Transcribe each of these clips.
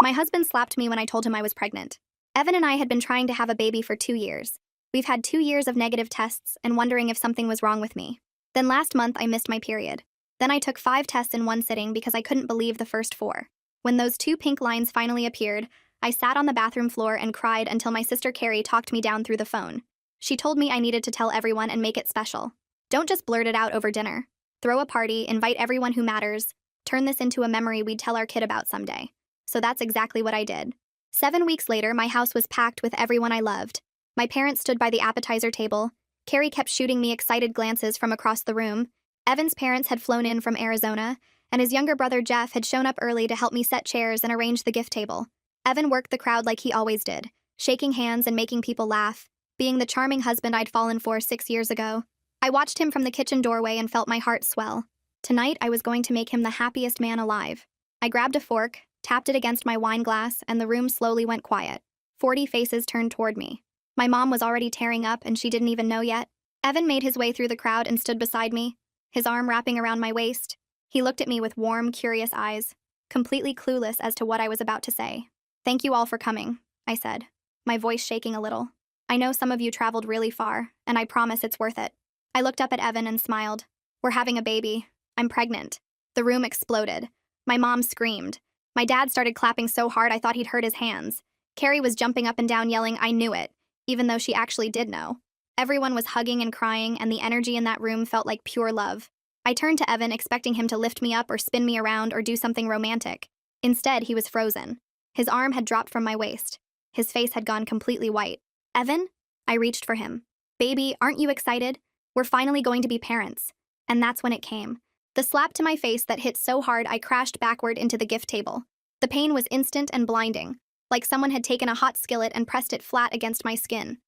My husband slapped me when I told him I was pregnant. Evan and I had been trying to have a baby for 2 years. We've had 2 years of negative tests and wondering if something was wrong with me. Then last month, I missed my period. Then I took 5 tests in one sitting because I couldn't believe the first 4. When those 2 pink lines finally appeared, I sat on the bathroom floor and cried until my sister Carrie talked me down through the phone. She told me I needed to tell everyone and make it special. Don't just blurt it out over dinner. Throw a party, invite everyone who matters, turn this into a memory we'd tell our kid about someday. So that's exactly what I did. 7 weeks later, my house was packed with everyone I loved. My parents stood by the appetizer table. Carrie kept shooting me excited glances from across the room. Evan's parents had flown in from Arizona, and his younger brother Jeff had shown up early to help me set chairs and arrange the gift table. Evan worked the crowd like he always did, shaking hands and making people laugh, being the charming husband I'd fallen for 6 years ago. I watched him from the kitchen doorway and felt my heart swell. Tonight, I was going to make him the happiest man alive. I grabbed a fork, tapped it against my wine glass, and the room slowly went quiet. 40 faces turned toward me. My mom was already tearing up, and she didn't even know yet. Evan made his way through the crowd and stood beside me, his arm wrapping around my waist. He looked at me with warm, curious eyes, completely clueless as to what I was about to say. "Thank you all for coming," I said, my voice shaking a little. "I know some of you traveled really far, and I promise it's worth it." I looked up at Evan and smiled. "We're having a baby. I'm pregnant." The room exploded. My mom screamed. My dad started clapping so hard I thought he'd hurt his hands. Carrie was jumping up and down yelling, "I knew it," even though she actually did know. Everyone was hugging and crying, and the energy in that room felt like pure love. I turned to Evan, expecting him to lift me up or spin me around or do something romantic. Instead, he was frozen. His arm had dropped from my waist. His face had gone completely white. "Evan?" I reached for him. "Baby, aren't you excited? We're finally going to be parents." And that's when it came. The slap to my face that hit so hard I crashed backward into the gift table. The pain was instant and blinding, like someone had taken a hot skillet and pressed it flat against my skin.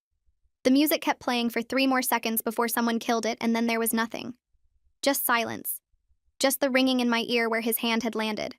The music kept playing for 3 more seconds before someone killed it, and then there was nothing. Just silence. Just the ringing in my ear where his hand had landed.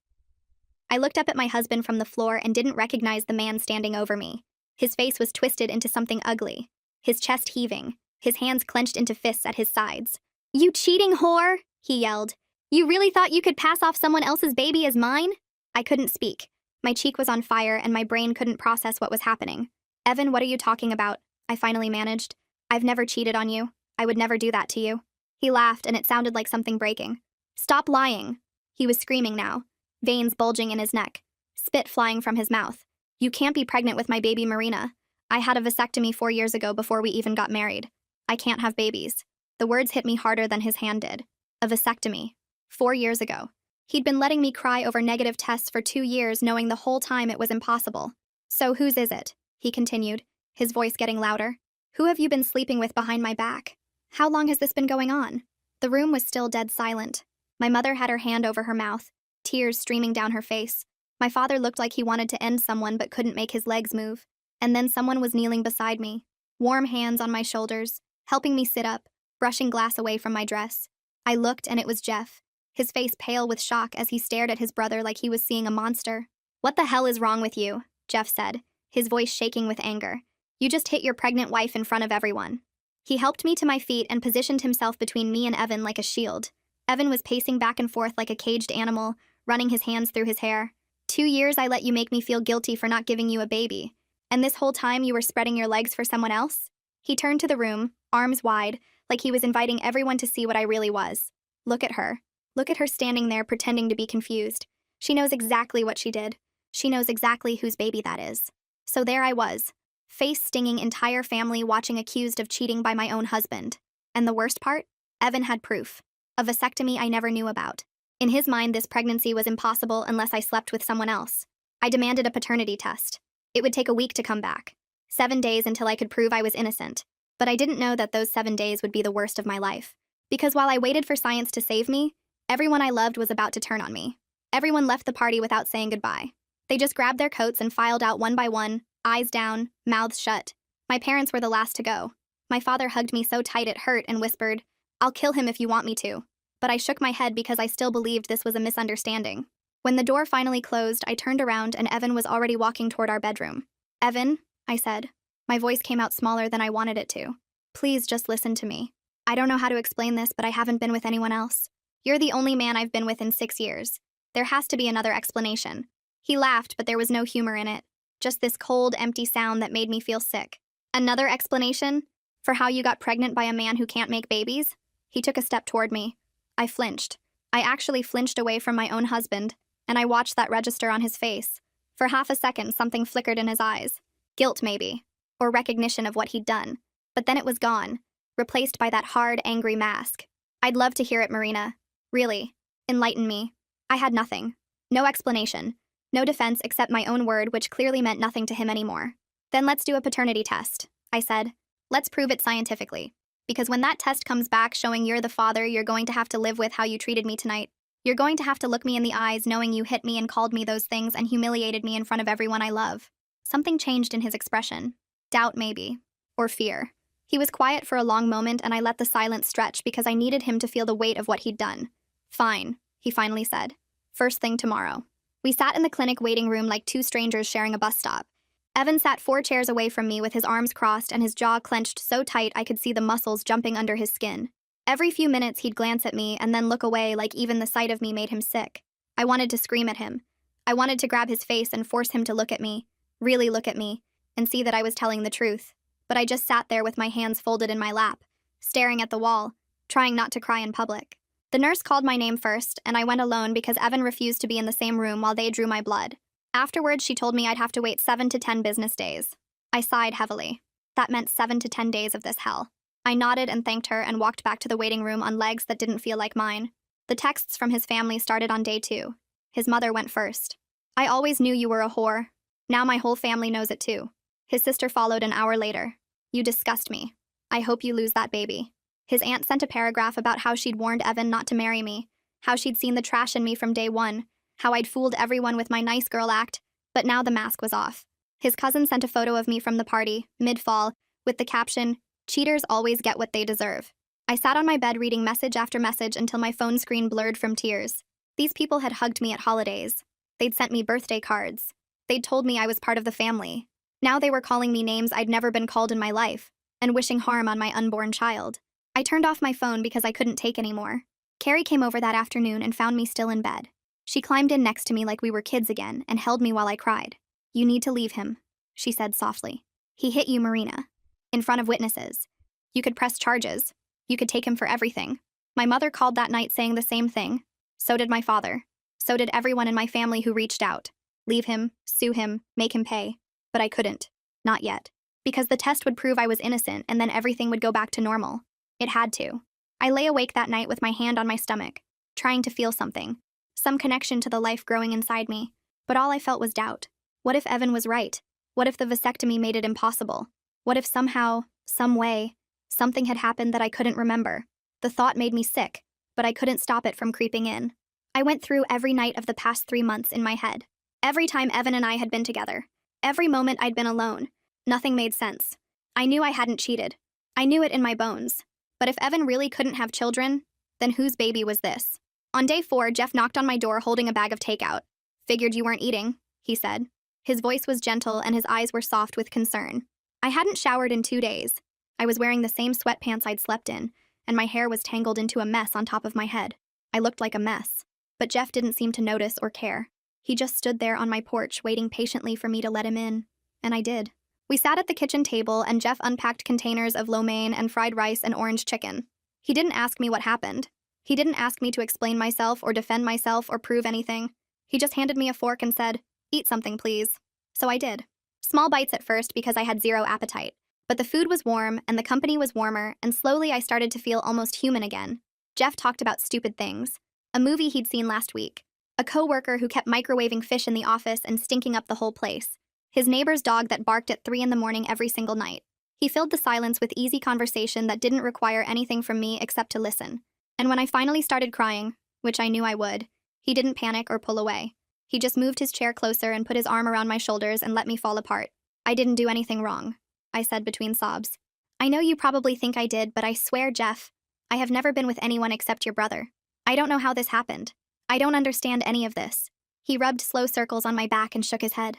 I looked up at my husband from the floor and didn't recognize the man standing over me. His face was twisted into something ugly, his chest heaving, his hands clenched into fists at his sides. "You cheating whore!" he yelled. "You really thought you could pass off someone else's baby as mine?" I couldn't speak. My cheek was on fire and my brain couldn't process what was happening. "Evan, what are you talking about?" I finally managed. "I've never cheated on you. I would never do that to you." He laughed and it sounded like something breaking. "Stop lying." He was screaming now, veins bulging in his neck, spit flying from his mouth. "You can't be pregnant with my baby Marina. I had a vasectomy 4 years ago before we even got married. I can't have babies." The words hit me harder than his hand did. A vasectomy. 4 years ago. He'd been letting me cry over negative tests for 2 years, knowing the whole time it was impossible. "So whose is it?" he continued, his voice getting louder. "Who have you been sleeping with behind my back? How long has this been going on?" The room was still dead silent. My mother had her hand over her mouth, tears streaming down her face. My father looked like he wanted to end someone but couldn't make his legs move. And then someone was kneeling beside me, warm hands on my shoulders, helping me sit up, brushing glass away from my dress. I looked and it was Jeff, his face pale with shock as he stared at his brother like he was seeing a monster. "What the hell is wrong with you?" Jeff said, his voice shaking with anger. "You just hit your pregnant wife in front of everyone." He helped me to my feet and positioned himself between me and Evan like a shield. Evan was pacing back and forth like a caged animal, running his hands through his hair. 2 years I let you make me feel guilty for not giving you a baby. And this whole time you were spreading your legs for someone else?" He turned to the room, arms wide, like he was inviting everyone to see what I really was. Look at her. Look at her standing there pretending to be confused. She knows exactly what she did. She knows exactly whose baby that is. So there I was, face-stinging entire family watching accused of cheating by my own husband. And the worst part? Evan had proof. A vasectomy I never knew about. In his mind, this pregnancy was impossible unless I slept with someone else. I demanded a paternity test. It would take a week to come back. 7 days until I could prove I was innocent. But I didn't know that those 7 days would be the worst of my life. Because while I waited for science to save me, everyone I loved was about to turn on me. Everyone left the party without saying goodbye. They just grabbed their coats and filed out one by one, eyes down, mouths shut. My parents were the last to go. My father hugged me so tight it hurt and whispered, "I'll kill him if you want me to." But I shook my head because I still believed this was a misunderstanding. When the door finally closed, I turned around and Evan was already walking toward our bedroom. "Evan," I said. My voice came out smaller than I wanted it to. "Please just listen to me. I don't know how to explain this, but I haven't been with anyone else. You're the only man I've been with in 6 years. There has to be another explanation. He laughed, but there was no humor in it. Just this cold, empty sound that made me feel sick. Another explanation? For how you got pregnant by a man who can't make babies? He took a step toward me. I flinched. I actually flinched away from my own husband, and I watched that register on his face. For half a second, something flickered in his eyes. Guilt, maybe. Or recognition of what he'd done. But then it was gone, replaced by that hard, angry mask. I'd love to hear it, Marina. Really. Enlighten me. I had nothing. No explanation. No defense except my own word, which clearly meant nothing to him anymore. Then let's do a paternity test, I said. Let's prove it scientifically. Because when that test comes back showing you're the father, you're going to have to live with how you treated me tonight. You're going to have to look me in the eyes knowing you hit me and called me those things and humiliated me in front of everyone I love. Something changed in his expression. Doubt, maybe. Or fear. He was quiet for a long moment, and I let the silence stretch because I needed him to feel the weight of what he'd done. Fine, he finally said. First thing tomorrow. We sat in the clinic waiting room like two strangers sharing a bus stop. Evan sat 4 chairs away from me with his arms crossed and his jaw clenched so tight I could see the muscles jumping under his skin. Every few minutes he'd glance at me and then look away, like even the sight of me made him sick. I wanted to scream at him. I wanted to grab his face and force him to look at me, really look at me, and see that I was telling the truth. But I just sat there with my hands folded in my lap, staring at the wall, trying not to cry in public. The nurse called my name first, and I went alone because Evan refused to be in the same room while they drew my blood. Afterwards, she told me I'd have to wait 7 to 10 business days. I sighed heavily. That meant 7 to 10 days of this hell. I nodded and thanked her and walked back to the waiting room on legs that didn't feel like mine. The texts from his family started on day 2. His mother went first. I always knew you were a whore. Now my whole family knows it too. His sister followed an hour later. You disgust me. I hope you lose that baby. His aunt sent a paragraph about how she'd warned Evan not to marry me, how she'd seen the trash in me from day 1, how I'd fooled everyone with my nice girl act, but now the mask was off. His cousin sent a photo of me from the party, mid-fall, with the caption, "Cheaters always get what they deserve." I sat on my bed reading message after message until my phone screen blurred from tears. These people had hugged me at holidays. They'd sent me birthday cards. They'd told me I was part of the family. Now they were calling me names I'd never been called in my life, and wishing harm on my unborn child. I turned off my phone because I couldn't take anymore. Carrie came over that afternoon and found me still in bed. She climbed in next to me like we were kids again and held me while I cried. You need to leave him, she said softly. He hit you, Marina. In front of witnesses. You could press charges. You could take him for everything. My mother called that night saying the same thing. So did my father. So did everyone in my family who reached out. Leave him, sue him, make him pay. But I couldn't. Not yet. Because the test would prove I was innocent and then everything would go back to normal. It had to. I lay awake that night with my hand on my stomach, trying to feel something. Some connection to the life growing inside me. But all I felt was doubt. What if Evan was right? What if the vasectomy made it impossible? What if somehow, some way, something had happened that I couldn't remember? The thought made me sick, but I couldn't stop it from creeping in. I went through every night of the past 3 months in my head. Every time Evan and I had been together. Every moment I'd been alone. Nothing made sense. I knew I hadn't cheated. I knew it in my bones. But if Evan really couldn't have children, then whose baby was this? On day 4, Jeff knocked on my door holding a bag of takeout. Figured you weren't eating, he said. His voice was gentle and his eyes were soft with concern. I hadn't showered in 2 days. I was wearing the same sweatpants I'd slept in, and my hair was tangled into a mess on top of my head. I looked like a mess. But Jeff didn't seem to notice or care. He just stood there on my porch waiting patiently for me to let him in. And I did. We sat at the kitchen table and Jeff unpacked containers of lo mein and fried rice and orange chicken. He didn't ask me what happened. He didn't ask me to explain myself or defend myself or prove anything. He just handed me a fork and said, "Eat something, please." So I did. Small bites at first because I had zero appetite. But the food was warm and the company was warmer, and slowly I started to feel almost human again. Jeff talked about stupid things. A movie he'd seen last week. A coworker who kept microwaving fish in the office and stinking up the whole place. His neighbor's dog that barked at 3 in the morning every single night. He filled the silence with easy conversation that didn't require anything from me except to listen. And when I finally started crying, which I knew I would, he didn't panic or pull away. He just moved his chair closer and put his arm around my shoulders and let me fall apart. I didn't do anything wrong, I said between sobs. I know you probably think I did, but I swear, Jeff, I have never been with anyone except your brother. I don't know how this happened. I don't understand any of this. He rubbed slow circles on my back and shook his head.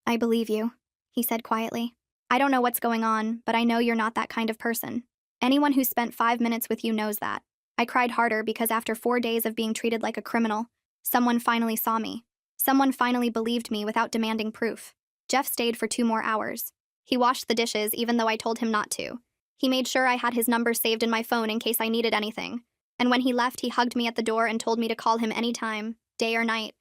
I believe you, he said quietly. I don't know what's going on, but I know you're not that kind of person. Anyone who's spent 5 minutes with you knows that. I cried harder because after 4 days of being treated like a criminal, someone finally saw me. Someone finally believed me without demanding proof. Jeff stayed for 2 more hours. He washed the dishes even though I told him not to. He made sure I had his number saved in my phone in case I needed anything. And when he left, he hugged me at the door and told me to call him anytime, day or night,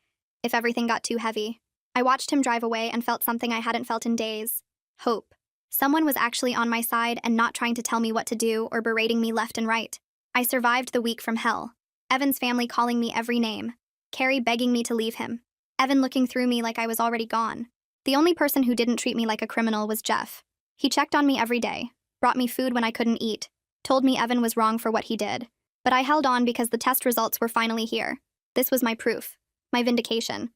if everything got too heavy. I watched him drive away and felt something I hadn't felt in days. Hope. Someone was actually on my side and not trying to tell me what to do or berating me left and right. I survived the week from hell. Evan's family calling me every name. Carrie begging me to leave him. Evan looking through me like I was already gone. The only person who didn't treat me like a criminal was Jeff. He checked on me every day, brought me food when I couldn't eat, told me Evan was wrong for what he did. But I held on because the test results were finally here. This was my proof, my vindication.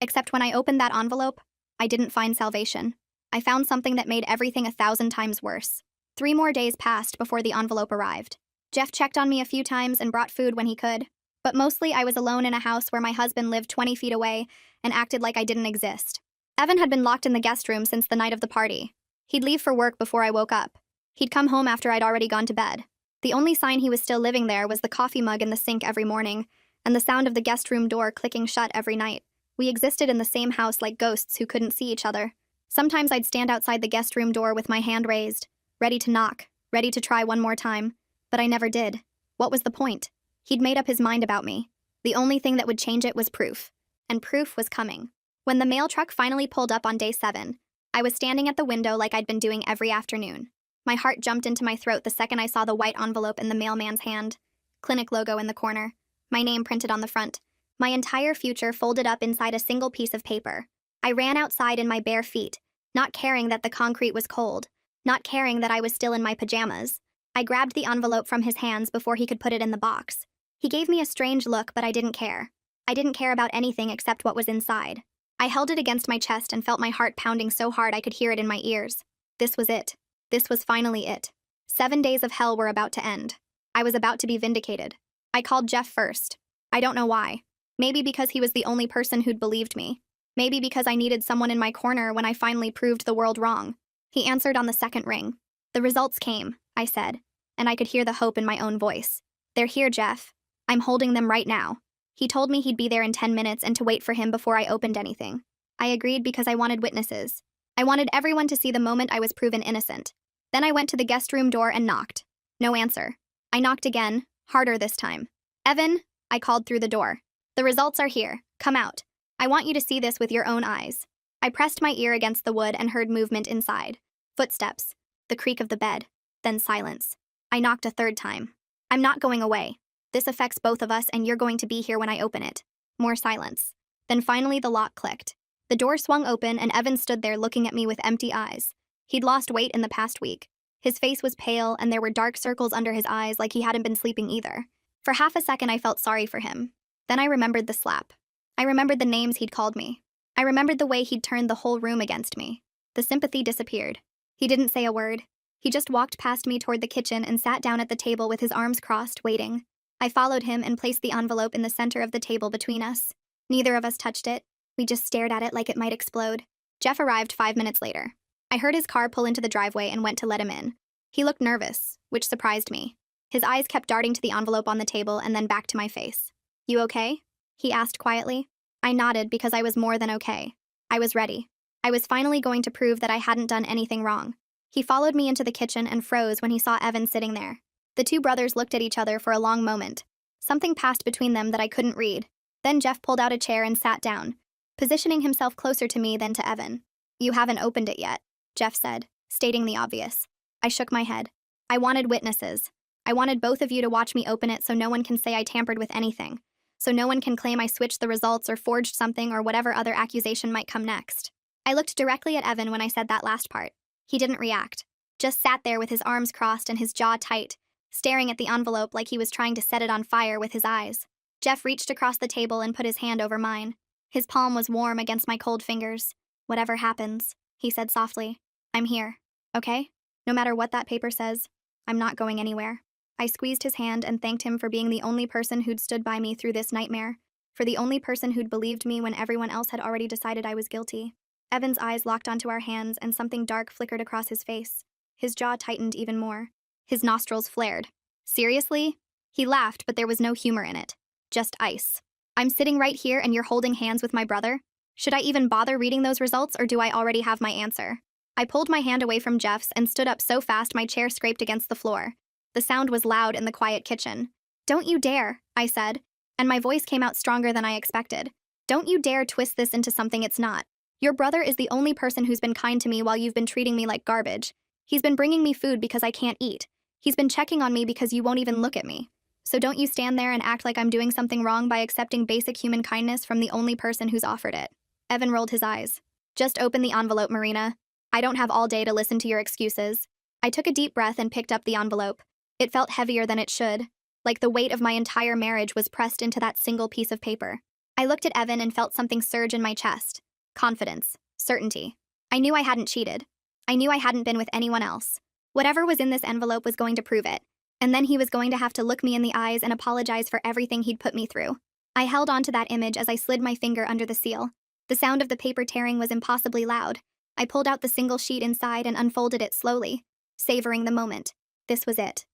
Except when I opened that envelope, I didn't find salvation. I found something that made everything 1,000 times worse. 3 more days passed before the envelope arrived. Jeff checked on me a few times and brought food when he could. But mostly I was alone in a house where my husband lived 20 feet away and acted like I didn't exist. Evan had been locked in the guest room since the night of the party. He'd leave for work before I woke up. He'd come home after I'd already gone to bed. The only sign he was still living there was the coffee mug in the sink every morning, and the sound of the guest room door clicking shut every night. We existed in the same house like ghosts who couldn't see each other. Sometimes I'd stand outside the guest room door with my hand raised, ready to knock, ready to try one more time. But I never did. What was the point? He'd made up his mind about me. The only thing that would change it was proof. And proof was coming. When the mail truck finally pulled up on day 7, I was standing at the window like I'd been doing every afternoon. My heart jumped into my throat the second I saw the white envelope in the mailman's hand. Clinic logo in the corner. My name printed on the front. My entire future folded up inside a single piece of paper. I ran outside in my bare feet, not caring that the concrete was cold, not caring that I was still in my pajamas. I grabbed the envelope from his hands before he could put it in the box. He gave me a strange look, but I didn't care. I didn't care about anything except what was inside. I held it against my chest and felt my heart pounding so hard I could hear it in my ears. This was it. This was finally it. 7 days of hell were about to end. I was about to be vindicated. I called Jeff first. I don't know why. Maybe because he was the only person who'd believed me. Maybe because I needed someone in my corner when I finally proved the world wrong. He answered on the second ring. The results came, I said, and I could hear the hope in my own voice. They're here, Jeff. I'm holding them right now. He told me he'd be there in 10 minutes and to wait for him before I opened anything. I agreed because I wanted witnesses. I wanted everyone to see the moment I was proven innocent. Then I went to the guest room door and knocked. No answer. I knocked again, harder this time. Evan, I called through the door. The results are here. Come out. I want you to see this with your own eyes. I pressed my ear against the wood and heard movement inside. Footsteps. The creak of the bed. Then silence. I knocked a third time. I'm not going away. This affects both of us and you're going to be here when I open it. More silence. Then finally the lock clicked. The door swung open and Evan stood there looking at me with empty eyes. He'd lost weight in the past week. His face was pale and there were dark circles under his eyes like he hadn't been sleeping either. For half a second I felt sorry for him. Then I remembered the slap. I remembered the names he'd called me. I remembered the way he'd turned the whole room against me. The sympathy disappeared. He didn't say a word. He just walked past me toward the kitchen and sat down at the table with his arms crossed, waiting. I followed him and placed the envelope in the center of the table between us. Neither of us touched it. We just stared at it like it might explode. Jeff arrived 5 minutes later. I heard his car pull into the driveway and went to let him in. He looked nervous, which surprised me. His eyes kept darting to the envelope on the table and then back to my face. You okay? He asked quietly. I nodded because I was more than okay. I was ready. I was finally going to prove that I hadn't done anything wrong. He followed me into the kitchen and froze when he saw Evan sitting there. The two brothers looked at each other for a long moment. Something passed between them that I couldn't read. Then Jeff pulled out a chair and sat down, positioning himself closer to me than to Evan. You haven't opened it yet, Jeff said, stating the obvious. I shook my head. I wanted witnesses. I wanted both of you to watch me open it so no one can say I tampered with anything. So no one can claim I switched the results or forged something or whatever other accusation might come next. I looked directly at Evan when I said that last part. He didn't react. Just sat there with his arms crossed and his jaw tight, staring at the envelope like he was trying to set it on fire with his eyes. Jeff reached across the table and put his hand over mine. His palm was warm against my cold fingers. Whatever happens, he said softly, I'm here, okay? No matter what that paper says, I'm not going anywhere. I squeezed his hand and thanked him for being the only person who'd stood by me through this nightmare, for the only person who'd believed me when everyone else had already decided I was guilty. Evan's eyes locked onto our hands and something dark flickered across his face. His jaw tightened even more. His nostrils flared. Seriously? He laughed, but there was no humor in it. Just ice. I'm sitting right here and you're holding hands with my brother? Should I even bother reading those results, or do I already have my answer? I pulled my hand away from Jeff's and stood up so fast my chair scraped against the floor. The sound was loud in the quiet kitchen. "Don't you dare," I said, and my voice came out stronger than I expected. "Don't you dare twist this into something it's not. Your brother is the only person who's been kind to me while you've been treating me like garbage. He's been bringing me food because I can't eat. He's been checking on me because you won't even look at me. So don't you stand there and act like I'm doing something wrong by accepting basic human kindness from the only person who's offered it." Evan rolled his eyes. "Just open the envelope, Marina. I don't have all day to listen to your excuses." I took a deep breath and picked up the envelope. It felt heavier than it should, like the weight of my entire marriage was pressed into that single piece of paper. I looked at Evan and felt something surge in my chest. Confidence. Certainty. I knew I hadn't cheated. I knew I hadn't been with anyone else. Whatever was in this envelope was going to prove it. And then he was going to have to look me in the eyes and apologize for everything he'd put me through. I held on to that image as I slid my finger under the seal. The sound of the paper tearing was impossibly loud. I pulled out the single sheet inside and unfolded it slowly, savoring the moment. This was it.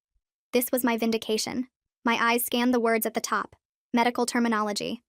This was my vindication. My eyes scanned the words at the top. Medical terminology.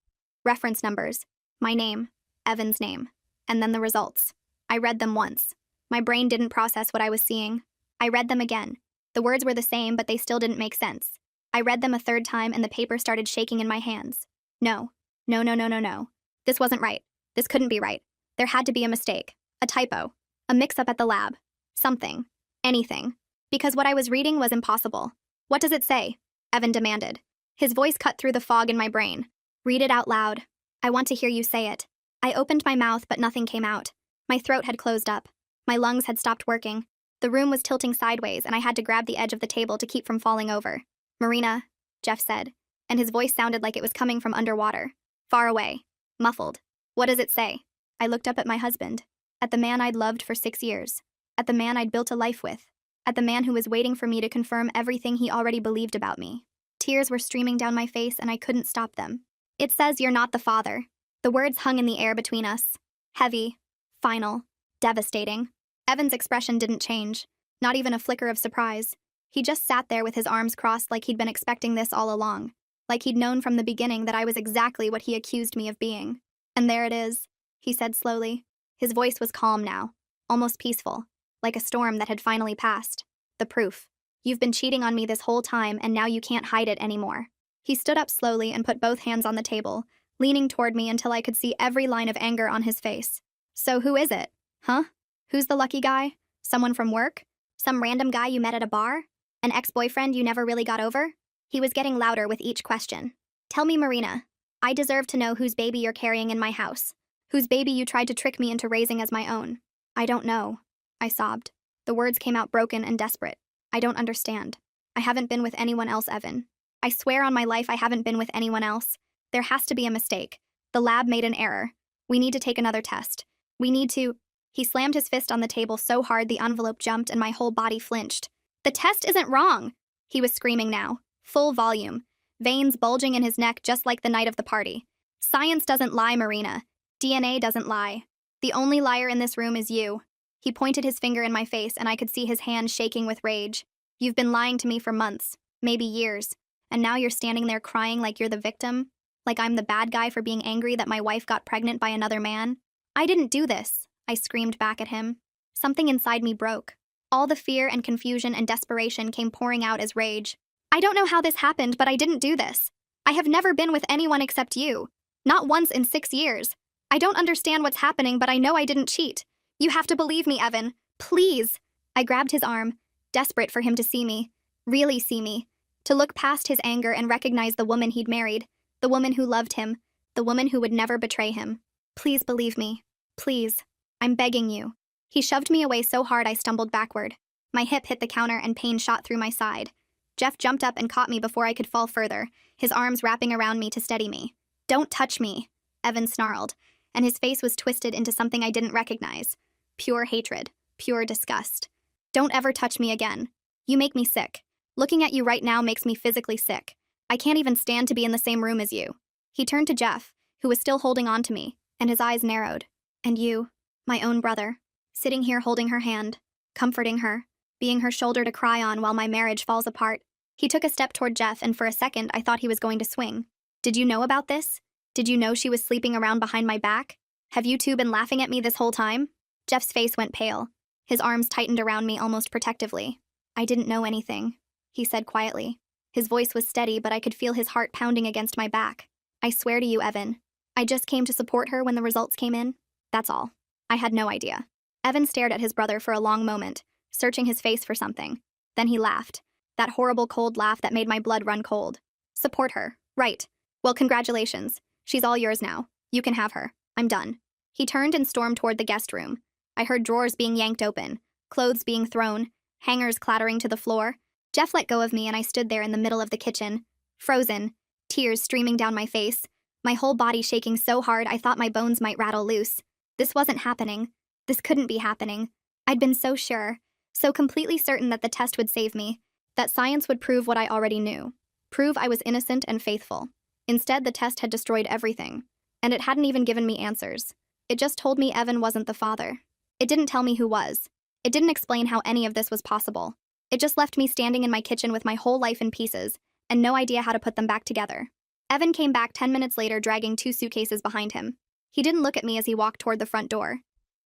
Reference numbers. My name. Evan's name. And then the results. I read them once. My brain didn't process what I was seeing. I read them again. The words were the same, but they still didn't make sense. I read them a third time and the paper started shaking in my hands. No. No, no, no, no, no. This wasn't right. This couldn't be right. There had to be a mistake. A typo. A mix-up at the lab. Something. Anything. Because what I was reading was impossible. "What does it say?" Evan demanded. His voice cut through the fog in my brain. "Read it out loud. I want to hear you say it." I opened my mouth, but nothing came out. My throat had closed up. My lungs had stopped working. The room was tilting sideways, and I had to grab the edge of the table to keep from falling over. "Marina," Jeff said, and his voice sounded like it was coming from underwater. Far away. Muffled. "What does it say?" I looked up at my husband. At the man I'd loved for 6 years. At the man I'd built a life with. At the man who was waiting for me to confirm everything he already believed about me. Tears were streaming down my face, and I couldn't stop them. "It says you're not the father." The words hung in the air between us. Heavy. Final. Devastating. Evan's expression didn't change. Not even a flicker of surprise. He just sat there with his arms crossed like he'd been expecting this all along. Like he'd known from the beginning that I was exactly what he accused me of being. "And there it is," he said slowly. His voice was calm now. Almost peaceful. Like a storm that had finally passed. "The proof. You've been cheating on me this whole time, and now you can't hide it anymore." He stood up slowly and put both hands on the table, leaning toward me until I could see every line of anger on his face. "So who is it? Huh? Who's the lucky guy? Someone from work? Some random guy you met at a bar? An ex-boyfriend you never really got over?" He was getting louder with each question. "Tell me, Marina. I deserve to know whose baby you're carrying in my house. Whose baby you tried to trick me into raising as my own." "I don't know," I sobbed. The words came out broken and desperate. "I don't understand. I haven't been with anyone else, Evan. I swear on my life I haven't been with anyone else. There has to be a mistake. The lab made an error. We need to take another test. We need to—" He slammed his fist on the table so hard the envelope jumped and my whole body flinched. "The test isn't wrong!" He was screaming now, full volume, veins bulging in his neck just like the night of the party. "Science doesn't lie, Marina. DNA doesn't lie. The only liar in this room is you." He pointed his finger in my face and I could see his hand shaking with rage. "You've been lying to me for months, maybe years, and now you're standing there crying like you're the victim? Like I'm the bad guy for being angry that my wife got pregnant by another man? I didn't do this," I screamed back at him. Something inside me broke. All the fear and confusion and desperation came pouring out as rage. "I don't know how this happened, but I didn't do this. I have never been with anyone except you. Not once in 6 years. I don't understand what's happening, but I know I didn't cheat. You have to believe me, Evan. Please." I grabbed his arm, desperate for him to see me. Really see me. To look past his anger and recognize the woman he'd married. The woman who loved him. The woman who would never betray him. "Please believe me. Please. I'm begging you." He shoved me away so hard I stumbled backward. My hip hit the counter and pain shot through my side. Jeff jumped up and caught me before I could fall further, his arms wrapping around me to steady me. "Don't touch me," Evan snarled, and his face was twisted into something I didn't recognize. Pure hatred. Pure disgust. "Don't ever touch me again. You make me sick. Looking at you right now makes me physically sick. I can't even stand to be in the same room as you." He turned to Jeff, who was still holding on to me, and his eyes narrowed. "And you, my own brother, sitting here holding her hand, comforting her, being her shoulder to cry on while my marriage falls apart." He took a step toward Jeff, and for a second I thought he was going to swing. "Did you know about this?" Did you know she was sleeping around behind my back? Have you two been laughing at me this whole time? Jeff's face went pale. His arms tightened around me almost protectively. I didn't know anything, he said quietly. His voice was steady, but I could feel his heart pounding against my back. I swear to you, Evan. I just came to support her when the results came in. That's all. I had no idea. Evan stared at his brother for a long moment, searching his face for something. Then he laughed. That horrible cold laugh that made my blood run cold. Support her. Right. Well, congratulations. She's all yours now. You can have her. I'm done. He turned and stormed toward the guest room. I heard drawers being yanked open, clothes being thrown, hangers clattering to the floor. Jeff let go of me and I stood there in the middle of the kitchen, frozen, tears streaming down my face, my whole body shaking so hard I thought my bones might rattle loose. This wasn't happening. This couldn't be happening. I'd been so sure, so completely certain that the test would save me, that science would prove what I already knew, prove I was innocent and faithful. Instead, the test had destroyed everything, and it hadn't even given me answers. It just told me Evan wasn't the father. It didn't tell me who was. It didn't explain how any of this was possible. It just left me standing in my kitchen with my whole life in pieces, and no idea how to put them back together. Evan came back 10 minutes later dragging 2 suitcases behind him. He didn't look at me as he walked toward the front door.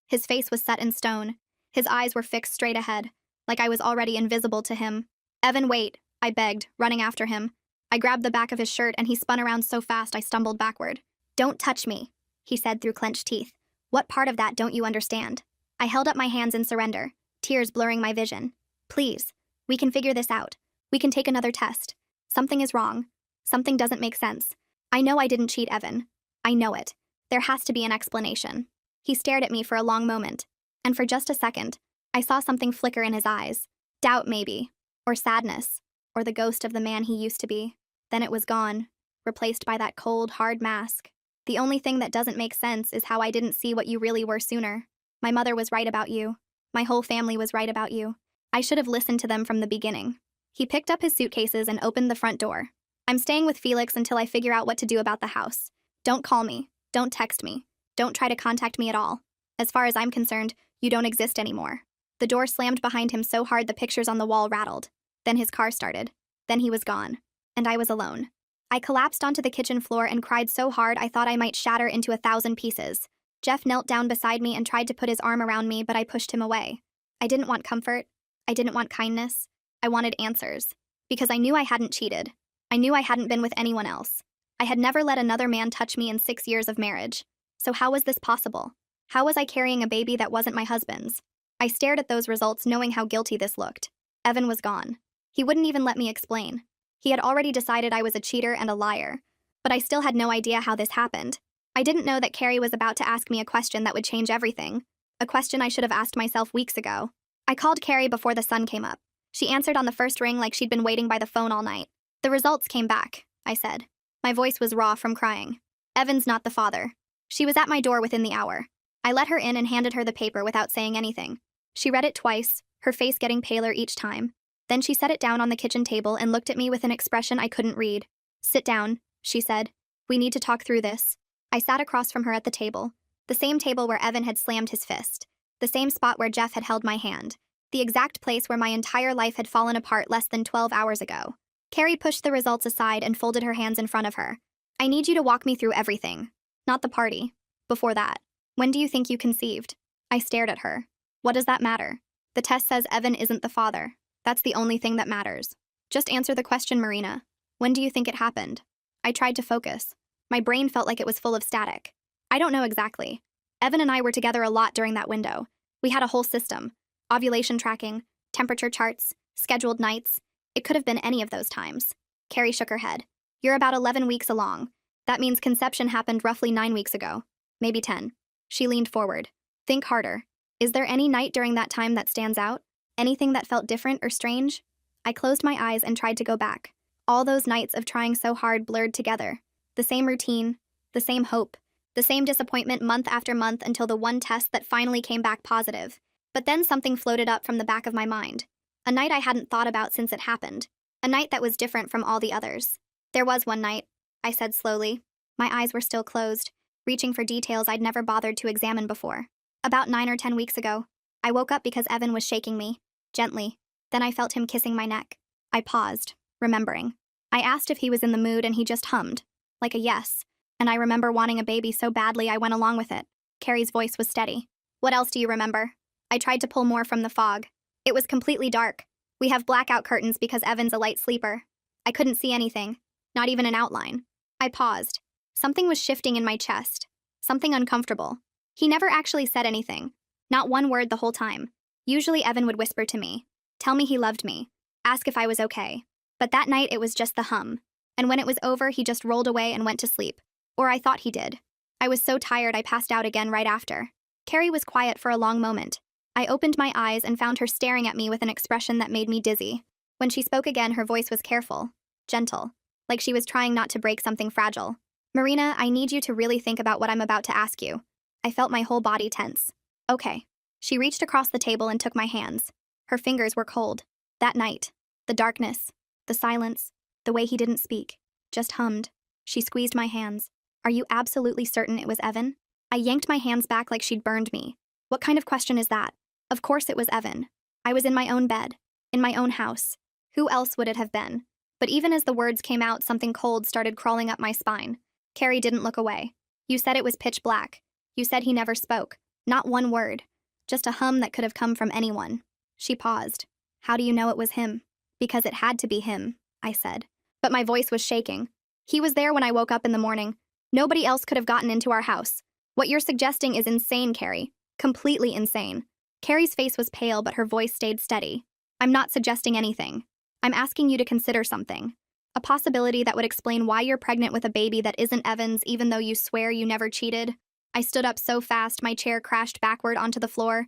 His face was set in stone. His eyes were fixed straight ahead, like I was already invisible to him. Evan, wait, I begged, running after him. I grabbed the back of his shirt and he spun around so fast I stumbled backward. Don't touch me, he said through clenched teeth. What part of that don't you understand? I held up my hands in surrender, tears blurring my vision. Please, we can figure this out. We can take another test. Something is wrong. Something doesn't make sense. I know I didn't cheat Evan. I know it. There has to be an explanation. He stared at me for a long moment, and for just a second, I saw something flicker in his eyes. Doubt, maybe, or sadness, or the ghost of the man he used to be. Then it was gone, replaced by that cold, hard mask. The only thing that doesn't make sense is how I didn't see what you really were sooner. My mother was right about you. My whole family was right about you. I should have listened to them from the beginning. He picked up his suitcases and opened the front door. I'm staying with Felix until I figure out what to do about the house. Don't call me. Don't text me. Don't try to contact me at all. As far as I'm concerned, you don't exist anymore. The door slammed behind him so hard the pictures on the wall rattled. Then his car started. Then he was gone. And I was alone. I collapsed onto the kitchen floor and cried so hard I thought I might shatter into 1,000 pieces. Jeff knelt down beside me and tried to put his arm around me, but I pushed him away. I didn't want comfort. I didn't want kindness. I wanted answers. Because I knew I hadn't cheated. I knew I hadn't been with anyone else. I had never let another man touch me in 6 years of marriage. So how was this possible? How was I carrying a baby that wasn't my husband's? I stared at those results knowing how guilty this looked. Evan was gone. He wouldn't even let me explain. He had already decided I was a cheater and a liar. But I still had no idea how this happened. I didn't know that Carrie was about to ask me a question that would change everything. A question I should have asked myself weeks ago. I called Carrie before the sun came up. She answered on the first ring like she'd been waiting by the phone all night. The results came back, I said. My voice was raw from crying. Evan's not the father. She was at my door within the hour. I let her in and handed her the paper without saying anything. She read it twice, her face getting paler each time. Then she set it down on the kitchen table and looked at me with an expression I couldn't read. Sit down, she said. We need to talk through this. I sat across from her at the table, the same table where Evan had slammed his fist, the same spot where Jeff had held my hand, the exact place where my entire life had fallen apart less than 12 hours ago. Carrie pushed the results aside and folded her hands in front of her. I need you to walk me through everything. Not the party. Before that. When do you think you conceived? I stared at her. What does that matter? The test says Evan isn't the father. That's the only thing that matters. Just answer the question, Marina. When do you think it happened? I tried to focus. My brain felt like it was full of static. I don't know exactly. Evan and I were together a lot during that window. We had a whole system. Ovulation tracking, temperature charts, scheduled nights. It could have been any of those times. Carrie shook her head. You're about 11 weeks along. That means conception happened roughly 9 weeks ago. Maybe 10. She leaned forward. Think harder. Is there any night during that time that stands out? Anything that felt different or strange? I closed my eyes and tried to go back. All those nights of trying so hard blurred together. The same routine, the same hope, the same disappointment month after month until the one test that finally came back positive. But then something floated up from the back of my mind. A night I hadn't thought about since it happened. A night that was different from all the others. There was one night, I said slowly. My eyes were still closed, reaching for details I'd never bothered to examine before. About 9 or 10 weeks ago, I woke up because Evan was shaking me, gently. Then I felt him kissing my neck. I paused, remembering. I asked if he was in the mood and he just hummed. Like a yes. And I remember wanting a baby so badly I went along with it. Carrie's voice was steady. What else do you remember? I tried to pull more from the fog. It was completely dark. We have blackout curtains because Evan's a light sleeper. I couldn't see anything, not even an outline. I paused. Something was shifting in my chest. Something uncomfortable. He never actually said anything. Not one word the whole time. Usually Evan would whisper to me, tell me he loved me, ask if I was okay. But that night it was just the hum. And when it was over, he just rolled away and went to sleep. Or I thought he did. I was so tired I passed out again right after. Carrie was quiet for a long moment. I opened my eyes and found her staring at me with an expression that made me dizzy. When she spoke again, her voice was careful, gentle, like she was trying not to break something fragile. Marina, I need you to really think about what I'm about to ask you. I felt my whole body tense. Okay. She reached across the table and took my hands. Her fingers were cold. That night, the darkness, the silence, the way he didn't speak, just hummed. She squeezed my hands. Are you absolutely certain it was Evan? I yanked my hands back like she'd burned me. What kind of question is that? Of course it was Evan. I was in my own bed, in my own house. Who else would it have been? But even as the words came out, something cold started crawling up my spine. Carrie didn't look away. You said it was pitch black. You said he never spoke. Not one word. Just a hum that could have come from anyone. She paused. How do you know it was him? Because it had to be him, I said. But my voice was shaking. He was there when I woke up in the morning. Nobody else could have gotten into our house. What you're suggesting is insane, Carrie. Completely insane. Carrie's face was pale, but her voice stayed steady. I'm not suggesting anything. I'm asking you to consider something. A possibility that would explain why you're pregnant with a baby that isn't Evan's even though you swear you never cheated. I stood up so fast my chair crashed backward onto the floor.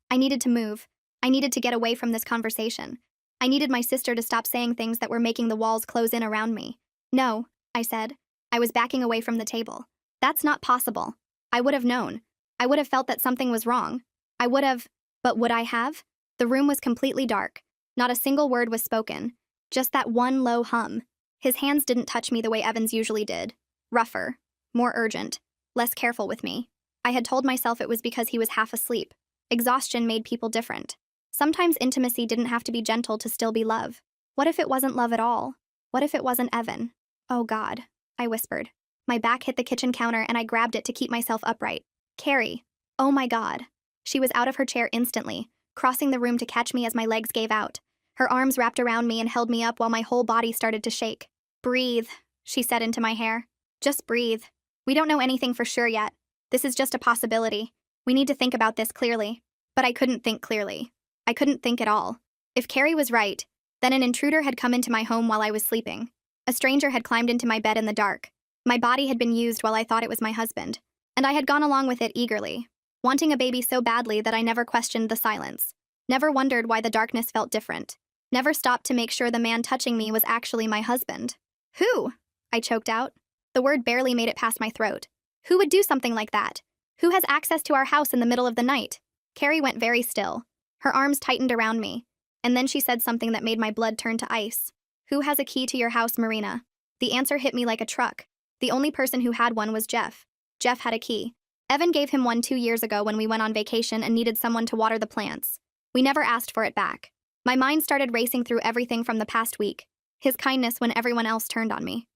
I needed to move. I needed to get away from this conversation. I needed my sister to stop saying things that were making the walls close in around me. No, I said. I was backing away from the table. That's not possible. I would have known. I would have felt that something was wrong. I would have, but would I have? The room was completely dark. Not a single word was spoken. Just that one low hum. His hands didn't touch me the way Evans usually did. Rougher. More urgent. Less careful with me. I had told myself it was because he was half asleep. Exhaustion made people different. Sometimes intimacy didn't have to be gentle to still be love. What if it wasn't love at all? What if it wasn't Evan? Oh God, I whispered. My back hit the kitchen counter and I grabbed it to keep myself upright. Carrie. Oh my God. She was out of her chair instantly, crossing the room to catch me as my legs gave out. Her arms wrapped around me and held me up while my whole body started to shake. Breathe, she said into my hair. Just breathe. We don't know anything for sure yet. This is just a possibility. We need to think about this clearly. But I couldn't think clearly. I couldn't think at all. If Carrie was right, then an intruder had come into my home while I was sleeping. A stranger had climbed into my bed in the dark. My body had been used while I thought it was my husband. And I had gone along with it eagerly, wanting a baby so badly that I never questioned the silence. Never wondered why the darkness felt different. Never stopped to make sure the man touching me was actually my husband. Who? I choked out. The word barely made it past my throat. Who would do something like that? Who has access to our house in the middle of the night? Carrie went very still. Her arms tightened around me. And then she said something that made my blood turn to ice. Who has a key to your house, Marina? The answer hit me like a truck. The only person who had one was Jeff. Jeff had a key. Evan gave him one 2 years ago when we went on vacation and needed someone to water the plants. We never asked for it back. My mind started racing through everything from the past week. His kindness when everyone else turned on me.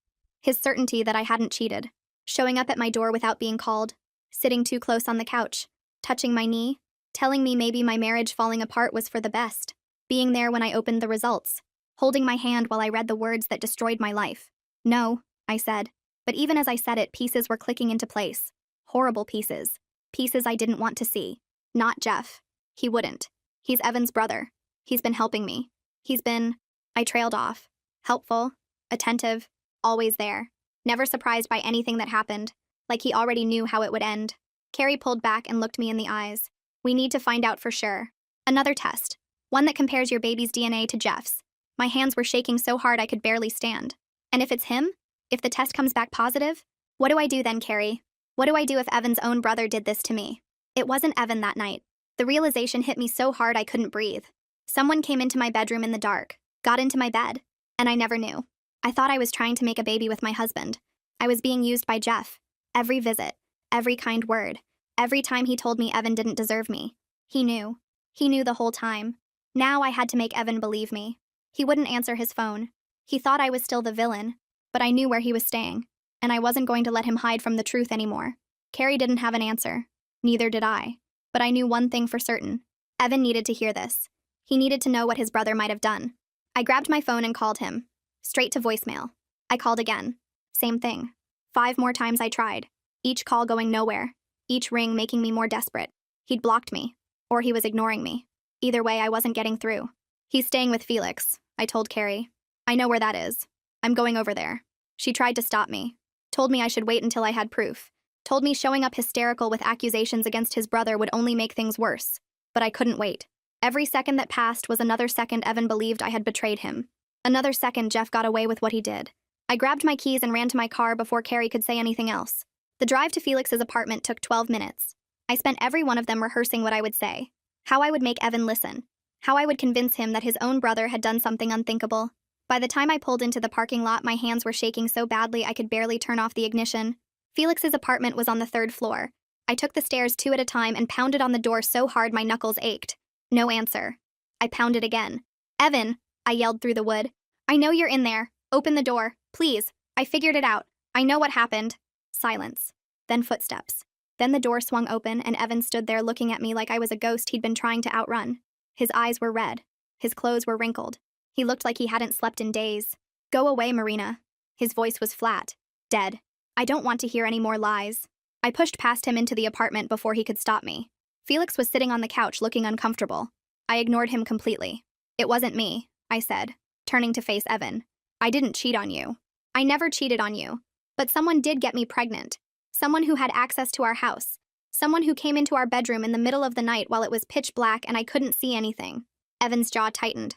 His certainty that I hadn't cheated. Showing up at my door without being called. Sitting too close on the couch. Touching my knee. Telling me maybe my marriage falling apart was for the best. Being there when I opened the results. Holding my hand while I read the words that destroyed my life. No, I said. But even as I said it, pieces were clicking into place. Horrible pieces. Pieces I didn't want to see. Not Jeff. He wouldn't. He's Evan's brother. He's been helping me. He's been... I trailed off. Helpful. Attentive. Always there. Never surprised by anything that happened. Like he already knew how it would end. Carrie pulled back and looked me in the eyes. We need to find out for sure. Another test. One that compares your baby's DNA to Jeff's. My hands were shaking so hard I could barely stand. And if it's him? If the test comes back positive? What do I do then, Carrie? What do I do if Evan's own brother did this to me? It wasn't Evan that night. The realization hit me so hard I couldn't breathe. Someone came into my bedroom in the dark, got into my bed, and I never knew. I thought I was trying to make a baby with my husband. I was being used by Jeff. Every visit, every kind word, every time he told me Evan didn't deserve me. He knew. He knew the whole time. Now I had to make Evan believe me. He wouldn't answer his phone. He thought I was still the villain, but I knew where he was staying. and I wasn't going to let him hide from the truth anymore. Carrie didn't have an answer. Neither did I. But I knew one thing for certain. Evan needed to hear this. He needed to know what his brother might have done. I grabbed my phone and called him. Straight to voicemail. I called again. Same thing. 5 more times I tried. Each call going nowhere. Each ring making me more desperate. He'd blocked me. Or he was ignoring me. Either way, I wasn't getting through. He's staying with Felix, I told Carrie. I know where that is. I'm going over there. She tried to stop me. Told me I should wait until I had proof. Told me showing up hysterical with accusations against his brother would only make things worse. But I couldn't wait. Every second that passed was another second Evan believed I had betrayed him. Another second Jeff got away with what he did. I grabbed my keys and ran to my car before Carrie could say anything else. The drive to Felix's apartment took 12 minutes. I spent every one of them rehearsing what I would say. How I would make Evan listen. How I would convince him that his own brother had done something unthinkable. By the time I pulled into the parking lot, my hands were shaking so badly I could barely turn off the ignition. Felix's apartment was on the 3rd floor. I took the stairs 2 at a time and pounded on the door so hard my knuckles ached. No answer. I pounded again. Evan, I yelled through the wood. I know you're in there. Open the door, please. I figured it out. I know what happened. Silence. Then footsteps. Then the door swung open and Evan stood there looking at me like I was a ghost he'd been trying to outrun. His eyes were red. His clothes were wrinkled. He looked like he hadn't slept in days. Go away, Marina. His voice was flat. Dead. I don't want to hear any more lies. I pushed past him into the apartment before he could stop me. Felix was sitting on the couch looking uncomfortable. I ignored him completely. It wasn't me, I said, turning to face Evan. I didn't cheat on you. I never cheated on you. But someone did get me pregnant. Someone who had access to our house. Someone who came into our bedroom in the middle of the night while it was pitch black and I couldn't see anything. Evan's jaw tightened.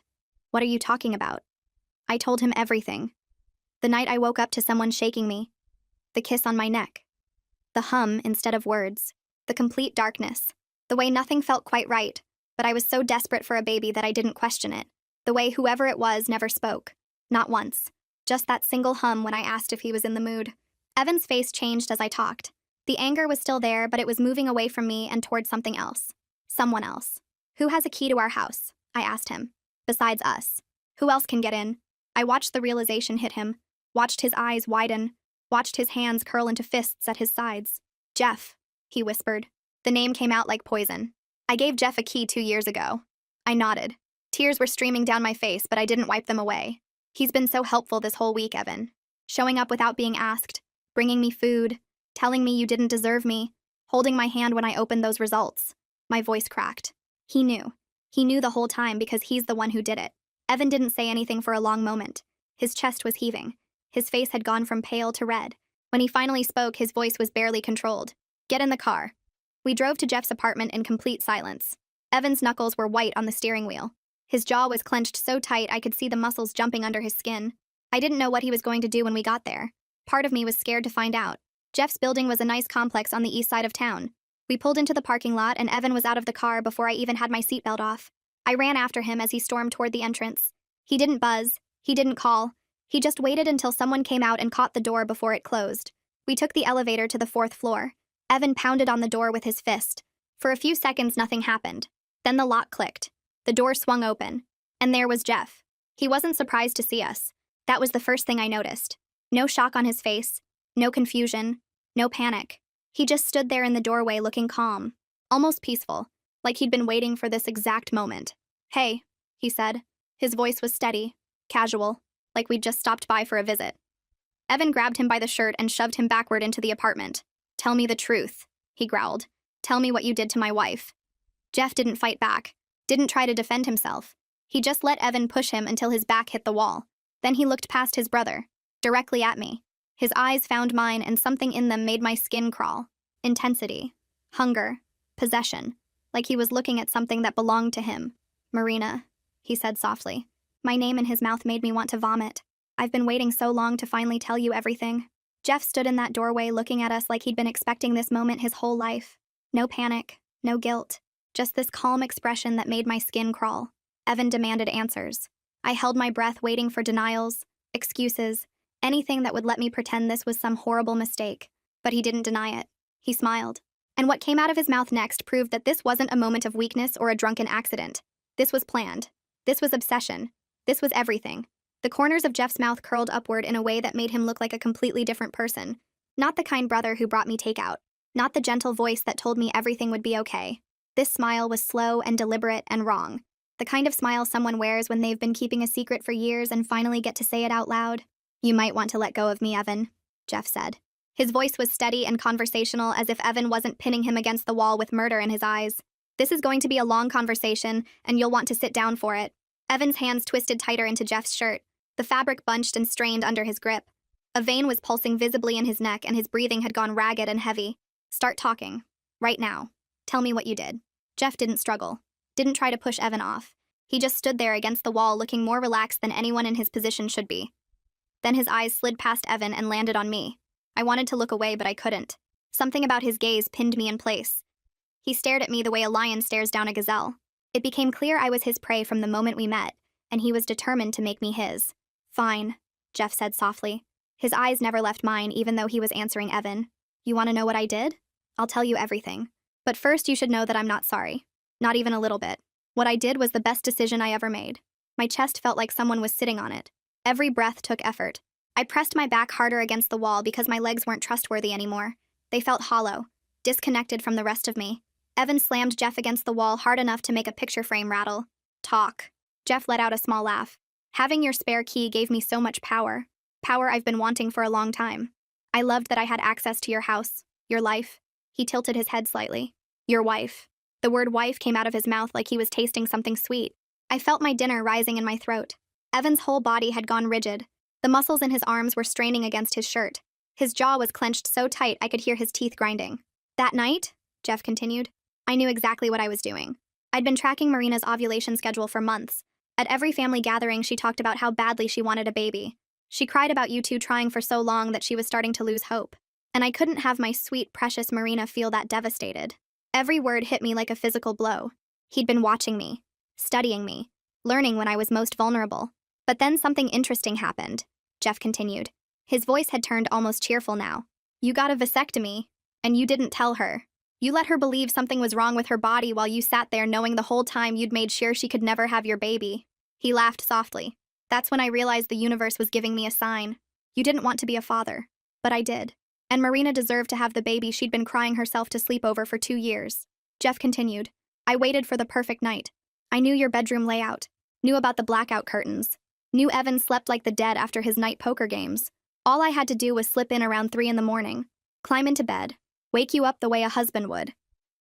What are you talking about? I told him everything. The night I woke up to someone shaking me. The kiss on my neck. The hum instead of words. The complete darkness. The way nothing felt quite right, but I was so desperate for a baby that I didn't question it. The way whoever it was never spoke. Not once. Just that single hum when I asked if he was in the mood. Evan's face changed as I talked. The anger was still there, but it was moving away from me and toward something else. Someone else. Who has a key to our house? I asked him. Besides us. Who else can get in? I watched the realization hit him. Watched his eyes widen. Watched his hands curl into fists at his sides. Jeff, he whispered. The name came out like poison. I gave Jeff a key 2 years ago. I nodded. Tears were streaming down my face, but I didn't wipe them away. He's been so helpful this whole week, Evan. Showing up without being asked. Bringing me food. Telling me you didn't deserve me. Holding my hand when I opened those results. My voice cracked. He knew. He knew the whole time because he's the one who did it. Evan didn't say anything for a long moment. His chest was heaving. His face had gone from pale to red. When he finally spoke, his voice was barely controlled. Get in the car. We drove to Jeff's apartment in complete silence. Evan's knuckles were white on the steering wheel. His jaw was clenched so tight I could see the muscles jumping under his skin. I didn't know what he was going to do when we got there. Part of me was scared to find out. Jeff's building was a nice complex on the east side of town. We pulled into the parking lot and Evan was out of the car before I even had my seatbelt off. I ran after him as he stormed toward the entrance. He didn't buzz. He didn't call. He just waited until someone came out and caught the door before it closed. We took the elevator to the 4th floor. Evan pounded on the door with his fist. For a few seconds, nothing happened. Then the lock clicked. The door swung open. And there was Jeff. He wasn't surprised to see us. That was the first thing I noticed. No shock on his face. No confusion. No panic. He just stood there in the doorway looking calm. Almost peaceful. Like he'd been waiting for this exact moment. Hey, he said. His voice was steady. Casual. Like we'd just stopped by for a visit. Evan grabbed him by the shirt and shoved him backward into the apartment. Tell me the truth, he growled. Tell me what you did to my wife. Jeff didn't fight back. Didn't try to defend himself. He just let Evan push him until his back hit the wall. Then he looked past his brother. Directly at me. His eyes found mine and something in them made my skin crawl. Intensity. Hunger. Possession. Like he was looking at something that belonged to him. Marina, he said softly. My name in his mouth made me want to vomit. I've been waiting so long to finally tell you everything. Jeff stood in that doorway looking at us like he'd been expecting this moment his whole life. No panic, no guilt, just this calm expression that made my skin crawl. Evan demanded answers. I held my breath waiting for denials, excuses, anything that would let me pretend this was some horrible mistake. But he didn't deny it. He smiled. And what came out of his mouth next proved that this wasn't a moment of weakness or a drunken accident. This was planned. This was obsession. This was everything. The corners of Jeff's mouth curled upward in a way that made him look like a completely different person. Not the kind brother who brought me takeout. Not the gentle voice that told me everything would be okay. This smile was slow and deliberate and wrong. The kind of smile someone wears when they've been keeping a secret for years and finally get to say it out loud. "You might want to let go of me, Evan," Jeff said. His voice was steady and conversational, as if Evan wasn't pinning him against the wall with murder in his eyes. "This is going to be a long conversation, and you'll want to sit down for it." Evan's hands twisted tighter into Jeff's shirt. The fabric bunched and strained under his grip. A vein was pulsing visibly in his neck, and his breathing had gone ragged and heavy. "Start talking. Right now. Tell me what you did." Jeff didn't struggle. Didn't try to push Evan off. He just stood there against the wall, looking more relaxed than anyone in his position should be. Then his eyes slid past Evan and landed on me. I wanted to look away, but I couldn't. Something about his gaze pinned me in place. He stared at me the way a lion stares down a gazelle. It became clear I was his prey from the moment we met, and he was determined to make me his. "Fine," Jeff said softly. His eyes never left mine, even though he was answering Evan. "You want to know what I did? I'll tell you everything. But first, you should know that I'm not sorry. Not even a little bit. What I did was the best decision I ever made. My chest felt like someone was sitting on it. Every breath took effort. I pressed my back harder against the wall because my legs weren't trustworthy anymore. They felt hollow, disconnected from the rest of me. Evan slammed Jeff against the wall hard enough to make a picture frame rattle. "Talk." Jeff let out a small laugh. "Having your spare key gave me so much power. Power I've been wanting for a long time. I loved that I had access to your house, your life." He tilted his head slightly. "Your wife." The word wife came out of his mouth like he was tasting something sweet. I felt my dinner rising in my throat. Evan's whole body had gone rigid. The muscles in his arms were straining against his shirt. His jaw was clenched so tight I could hear his teeth grinding. "That night," Jeff continued, "I knew exactly what I was doing. I'd been tracking Marina's ovulation schedule for months. At every family gathering, she talked about how badly she wanted a baby. She cried about you two trying for so long that she was starting to lose hope. And I couldn't have my sweet, precious Marina feel that devastated." Every word hit me like a physical blow. He'd been watching me, studying me, learning when I was most vulnerable. But then something interesting happened, Jeff continued. His voice had turned almost cheerful now. "You got a vasectomy, and you didn't tell her. You let her believe something was wrong with her body while you sat there knowing the whole time you'd made sure she could never have your baby." He laughed softly. "That's when I realized the universe was giving me a sign. You didn't want to be a father, but I did. And Marina deserved to have the baby she'd been crying herself to sleep over for 2 years." Jeff continued. "I waited for the perfect night. I knew your bedroom layout, knew about the blackout curtains, knew Evan slept like the dead after his night poker games. All I had to do was slip in around 3 in the morning, climb into bed, wake you up the way a husband would."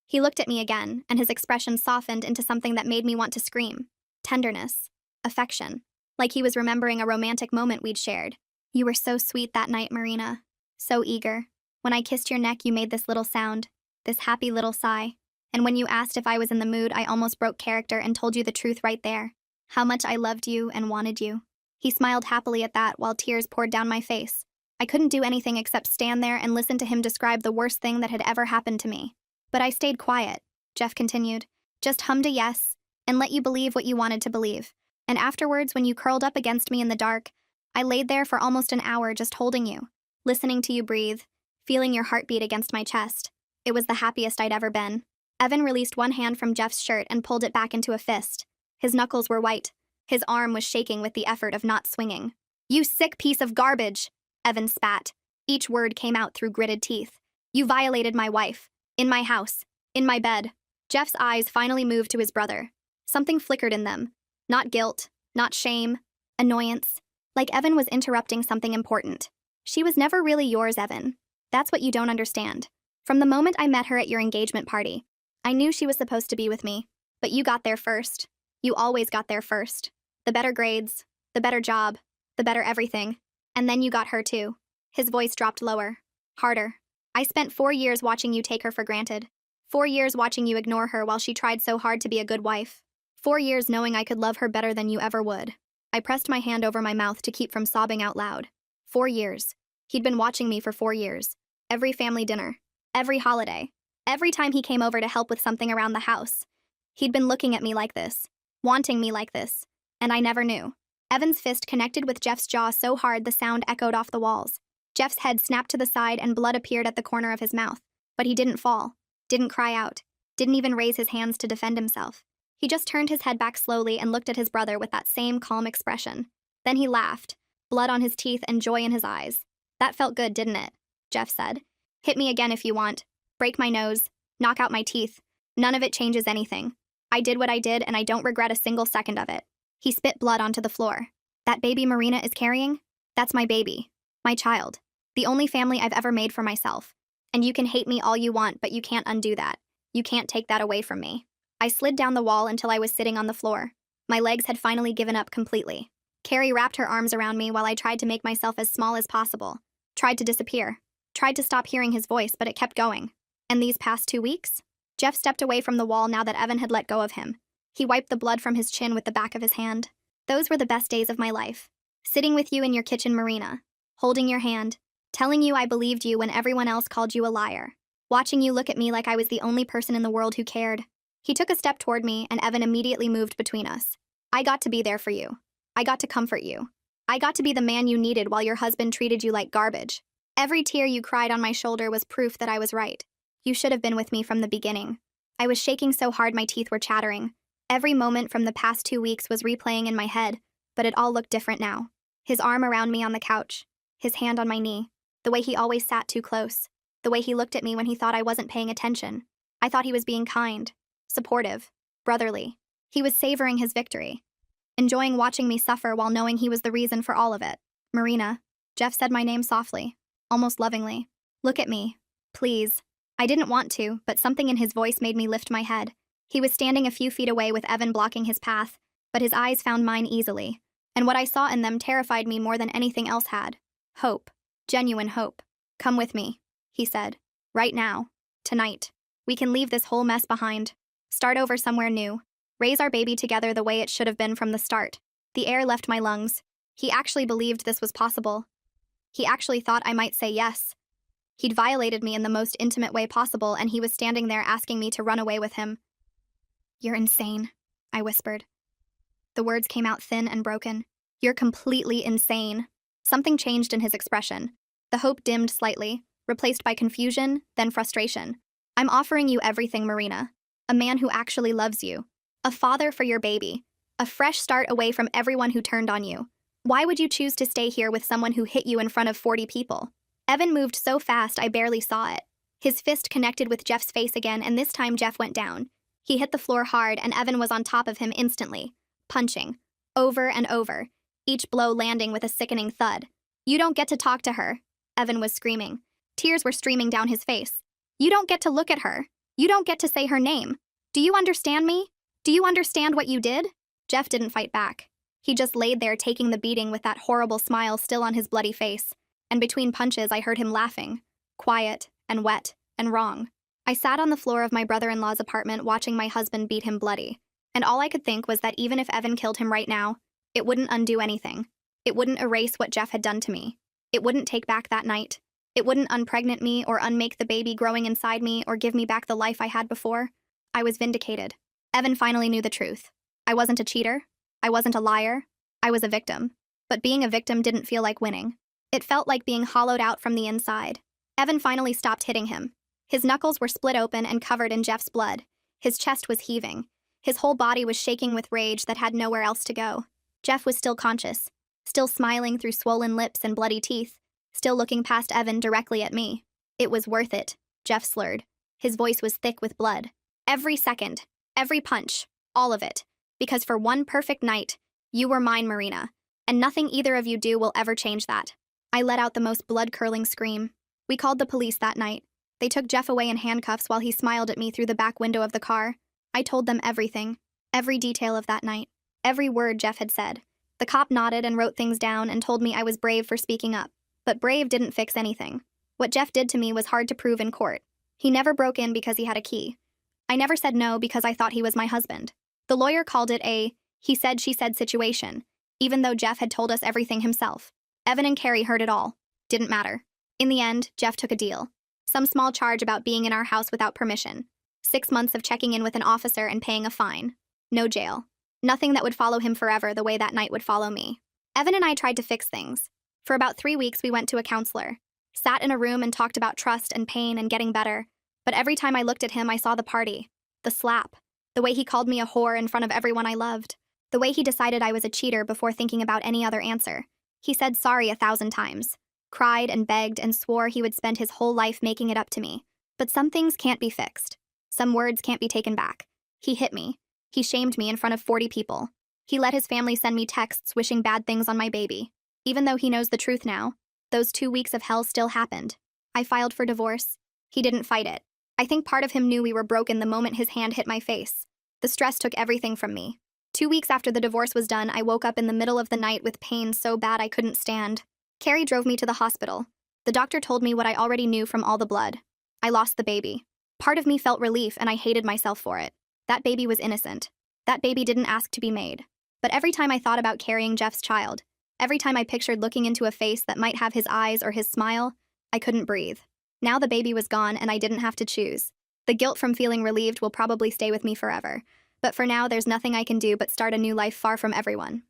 He looked at me again, and his expression softened into something that made me want to scream. Tenderness. Affection. Like he was remembering a romantic moment we'd shared. "You were so sweet that night, Marina. So eager. When I kissed your neck, you made this little sound, this happy little sigh. And when you asked if I was in the mood, I almost broke character and told you the truth right there. How much I loved you and wanted you." He smiled happily at that while tears poured down my face. I couldn't do anything except stand there and listen to him describe the worst thing that had ever happened to me. "But I stayed quiet," Jeff continued. "Just hummed a yes, and let you believe what you wanted to believe. And afterwards, when you curled up against me in the dark, I laid there for almost an hour just holding you, listening to you breathe, feeling your heartbeat against my chest. It was the happiest I'd ever been." Evan released one hand from Jeff's shirt and pulled it back into a fist. His knuckles were white. His arm was shaking with the effort of not swinging. "You sick piece of garbage," Evan spat. Each word came out through gritted teeth. "You violated my wife. In my house. In my bed." Jeff's eyes finally moved to his brother. Something flickered in them. Not guilt, not shame, annoyance. Like Evan was interrupting something important. "She was never really yours, Evan. That's what you don't understand. From the moment I met her at your engagement party, I knew she was supposed to be with me. But you got there first. You always got there first. The better grades, the better job, the better everything. And then you got her too." His voice dropped lower, harder. "I spent 4 years watching you take her for granted. 4 years watching you ignore her while she tried so hard to be a good wife. 4 years knowing I could love her better than you ever would." I pressed my hand over my mouth to keep from sobbing out loud. 4 years. He'd been watching me for 4 years. Every family dinner. Every holiday. Every time he came over to help with something around the house. He'd been looking at me like this. Wanting me like this. And I never knew. Evan's fist connected with Jeff's jaw so hard the sound echoed off the walls. Jeff's head snapped to the side and blood appeared at the corner of his mouth. But he didn't fall. Didn't cry out. Didn't even raise his hands to defend himself. He just turned his head back slowly and looked at his brother with that same calm expression. Then he laughed, blood on his teeth and joy in his eyes. That felt good, didn't it? Jeff said. Hit me again if you want. Break my nose. Knock out my teeth. None of it changes anything. I did what I did and I don't regret a single second of it. He spit blood onto the floor. That baby Marina is carrying? That's my baby. My child. The only family I've ever made for myself. And you can hate me all you want, but you can't undo that. You can't take that away from me. I slid down the wall until I was sitting on the floor. My legs had finally given up completely. Carrie wrapped her arms around me while I tried to make myself as small as possible. Tried to disappear. Tried to stop hearing his voice, but it kept going. And these past 2 weeks? Jeff stepped away from the wall now that Evan had let go of him. He wiped the blood from his chin with the back of his hand. Those were the best days of my life. Sitting with you in your kitchen, Marina. Holding your hand. Telling you I believed you when everyone else called you a liar. Watching you look at me like I was the only person in the world who cared. He took a step toward me, and Evan immediately moved between us. I got to be there for you. I got to comfort you. I got to be the man you needed while your husband treated you like garbage. Every tear you cried on my shoulder was proof that I was right. You should have been with me from the beginning. I was shaking so hard my teeth were chattering. Every moment from the past 2 weeks was replaying in my head, but it all looked different now. His arm around me on the couch. His hand on my knee. The way he always sat too close. The way he looked at me when he thought I wasn't paying attention. I thought he was being kind, supportive, brotherly. He was savoring his victory. Enjoying watching me suffer while knowing he was the reason for all of it. Marina. Jeff said my name softly, almost lovingly. Look at me. Please. I didn't want to, but something in his voice made me lift my head. He was standing a few feet away with Evan blocking his path, but his eyes found mine easily. And what I saw in them terrified me more than anything else had. Hope. Genuine hope. Come with me, he said. Right now. Tonight. We can leave this whole mess behind. Start over somewhere new. Raise our baby together the way it should have been from the start. The air left my lungs. He actually believed this was possible. He actually thought I might say yes. He'd violated me in the most intimate way possible, and he was standing there asking me to run away with him. You're insane, I whispered. The words came out thin and broken. You're completely insane. Something changed in his expression. The hope dimmed slightly, replaced by confusion, then frustration. I'm offering you everything, Marina. A man who actually loves you. A father for your baby. A fresh start away from everyone who turned on you. Why would you choose to stay here with someone who hit you in front of 40 people? Evan moved so fast I barely saw it. His fist connected with Jeff's face again, and this time Jeff went down. He hit the floor hard, and Evan was on top of him instantly, punching, over and over, each blow landing with a sickening thud. You don't get to talk to her, Evan was screaming. Tears were streaming down his face. You don't get to look at her. You don't get to say her name. Do you understand me? Do you understand what you did? Jeff didn't fight back. He just laid there taking the beating with that horrible smile still on his bloody face. And between punches I heard him laughing, quiet and wet and wrong. I sat on the floor of my brother-in-law's apartment watching my husband beat him bloody, and all I could think was that even if Evan killed him right now, it wouldn't undo anything. It wouldn't erase what Jeff had done to me. It wouldn't take back that night. It wouldn't unpregnant me or unmake the baby growing inside me or give me back the life I had before. I was vindicated. Evan finally knew the truth. I wasn't a cheater. I wasn't a liar. I was a victim. But being a victim didn't feel like winning. It felt like being hollowed out from the inside. Evan finally stopped hitting him. His knuckles were split open and covered in Jeff's blood. His chest was heaving. His whole body was shaking with rage that had nowhere else to go. Jeff was still conscious, still smiling through swollen lips and bloody teeth, still looking past Evan directly at me. It was worth it, Jeff slurred. His voice was thick with blood. Every second, every punch, all of it. Because for one perfect night, you were mine, Marina, and nothing either of you do will ever change that. I let out the most blood-curdling scream. We called the police that night. They took Jeff away in handcuffs while he smiled at me through the back window of the car. I told them everything, every detail of that night, every word Jeff had said. The cop nodded and wrote things down and told me I was brave for speaking up. But brave didn't fix anything. What Jeff did to me was hard to prove in court. He never broke in because he had a key. I never said no because I thought he was my husband. The lawyer called it a he said, she said situation, even though Jeff had told us everything himself. Evan and Carrie heard it all. Didn't matter. In the end, Jeff took a deal. Some small charge about being in our house without permission. 6 months of checking in with an officer and paying a fine. No jail. Nothing that would follow him forever the way that night would follow me. Evan and I tried to fix things. For about 3 weeks, we went to a counselor. Sat in a room and talked about trust and pain and getting better. But every time I looked at him, I saw the party. The slap. The way he called me a whore in front of everyone I loved. The way he decided I was a cheater before thinking about any other answer. He said sorry 1,000 times, cried and begged and swore he would spend his whole life making it up to me. But some things can't be fixed. Some words can't be taken back. He hit me. He shamed me in front of 40 people. He let his family send me texts wishing bad things on my baby. Even though he knows the truth now, those 2 weeks of hell still happened. I filed for divorce. He didn't fight it. I think part of him knew we were broken the moment his hand hit my face. The stress took everything from me. 2 weeks after the divorce was done, I woke up in the middle of the night with pain so bad I couldn't stand. Carrie drove me to the hospital. The doctor told me what I already knew from all the blood. I lost the baby. Part of me felt relief and I hated myself for it. That baby was innocent. That baby didn't ask to be made. But every time I thought about carrying Jeff's child, every time I pictured looking into a face that might have his eyes or his smile, I couldn't breathe. Now the baby was gone and I didn't have to choose. The guilt from feeling relieved will probably stay with me forever. But for now, there's nothing I can do but start a new life far from everyone.